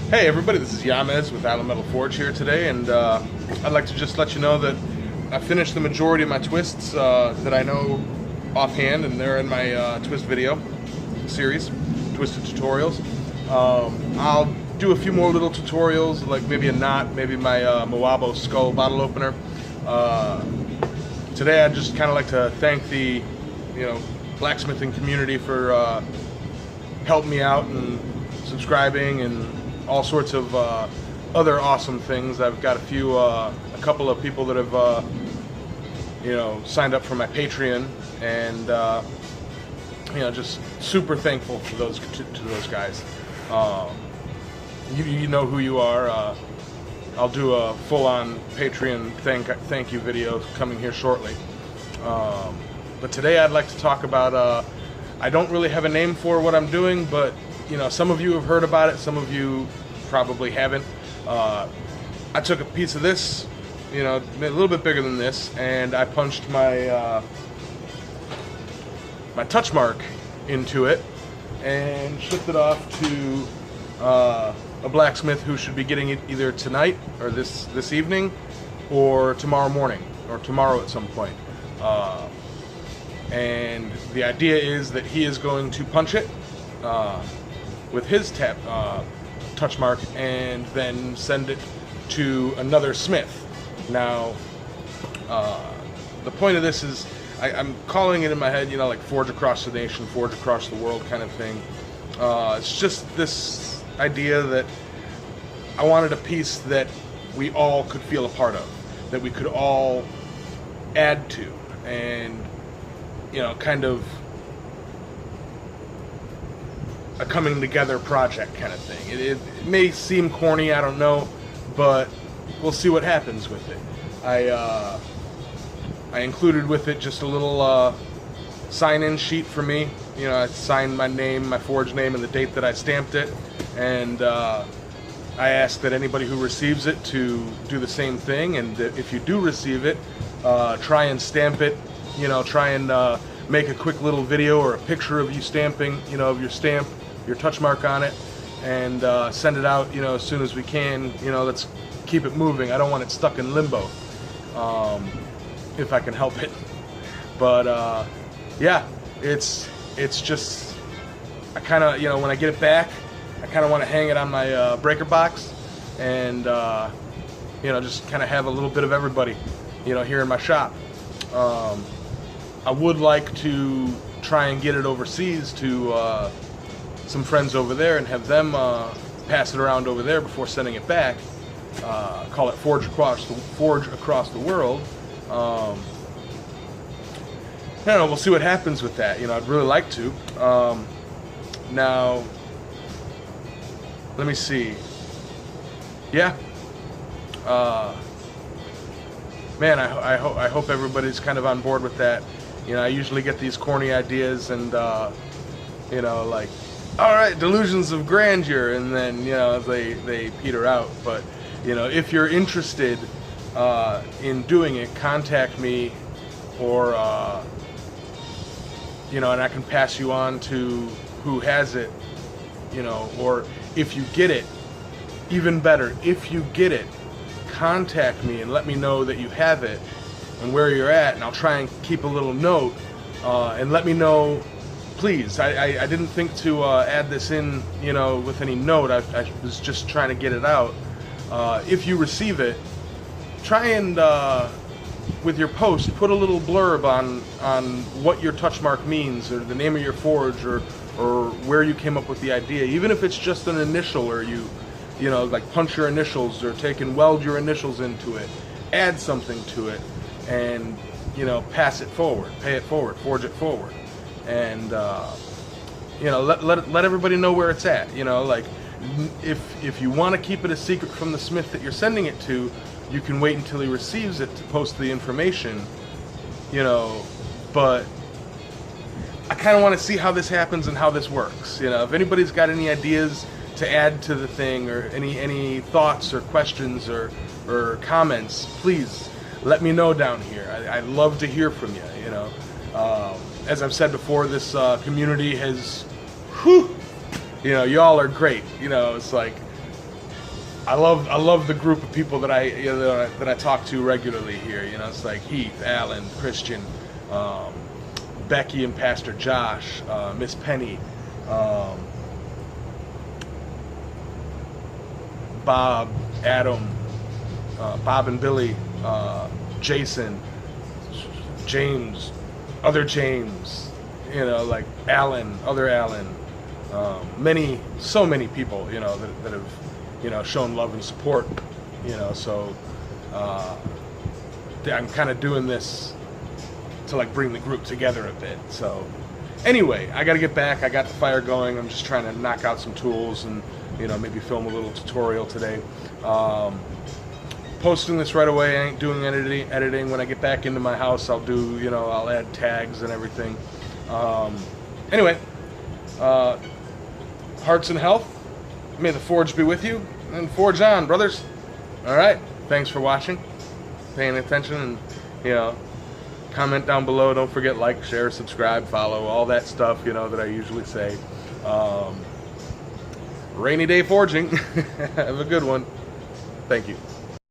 Hey everybody, this is Yamez with Allen Metal Forge here today, and I'd like to just let you know that I finished the majority of my twists that I know offhand, and they're in my twist video series, Twisted Tutorials. I'll do a few more little tutorials, like maybe a knot, maybe my Moabo skull bottle opener. Today I'd just kind of like to thank the blacksmithing community for helping me out and subscribing and all sorts of other awesome things. I've got a couple of people that have signed up for my Patreon, and just super thankful for those to those guys. You know who you are. I'll do a full-on Patreon thank you video coming here shortly. But today I'd like to talk about, I don't really have a name for what I'm doing, but some of you have heard about it, some of you probably haven't. I took a piece of this, a little bit bigger than this, and I punched my my touch mark into it and shipped it off to a blacksmith who should be getting it either tonight or this evening or tomorrow morning or tomorrow at some point. And the idea is that he is going to punch it with his touch mark and then send it to another smith. Now, the point of this is, I'm calling it in my head, like Forge Across the Nation, Forge Across the World kind of thing. It's just this idea that I wanted a piece that we all could feel a part of, that we could all add to, and kind of a coming together project kind of thing. It may seem corny, I don't know, but we'll see what happens with it. I included with it just a little sign-in sheet for me. I signed my name, my forge name, and the date that I stamped it, and I ask that anybody who receives it to do the same thing, and that if you do receive it, try and stamp it, try and make a quick little video or a picture of you stamping, of your stamp, your touch mark on it, and send it out, as soon as we can. Let's keep it moving. I don't want it stuck in limbo, if I can help it. But yeah, it's just, I kind of, when I get it back, I kind of want to hang it on my breaker box, and just kind of have a little bit of everybody, here in my shop. I would like to try and get it overseas to some friends over there and have them pass it around over there before sending it back. Call it Forge Across the World. I don't know, we'll see what happens with that. I'd really like to. Now, let me see. Yeah. Man, I hope everybody's kind of on board with that. I usually get these corny ideas and, like, all right, delusions of grandeur, and then, they peter out. But, if you're interested in doing it, contact me, or, and I can pass you on to who has it, or if you get it, even better, if you get it, contact me and let me know that you have it and where you're at, and I'll try and keep a little note, and let me know, please. I didn't think to add this in, with any note. I was just trying to get it out. If you receive it, try and with your post, put a little blurb on what your touch mark means, or the name of your forge, or where you came up with the idea, even if it's just an initial, or like punch your initials, or take and weld your initials into it, add something to it, and pass it forward, pay it forward, forge it forward, and let everybody know where it's at. Like, if you want to keep it a secret from the smith that you're sending it to, you can wait until he receives it to post the information, but I kind of want to see how this happens and how this works. If anybody's got any ideas to add to the thing, or any thoughts or questions or comments, please let me know down here. I love to hear from you. As I've said before, this community has, y'all are great. It's like, I love the group of people that I talk to regularly here. You know, it's like Heath, Alan, Christian, Becky and Pastor Josh, Miss Penny, Bob, Adam, Bob and Billy, Jason, James, other James, you know, like Alan, other Alan, so many people, you know, that have, you know, shown love and support, you know, so I'm kind of doing this to like bring the group together a bit. So anyway, I got to get back. I got the fire going. I'm just trying to knock out some tools and, you know, maybe film a little tutorial today. Posting this right away. I ain't doing editing. When I get back into my house, I'll do, you know, I'll add tags and everything. Anyway, hearts and health. May the forge be with you, and forge on, brothers. All right. Thanks for watching, paying attention, and, you know, comment down below. Don't forget, like, share, subscribe, follow, all that stuff, you know, that I usually say. Rainy day forging. Have a good one. Thank you.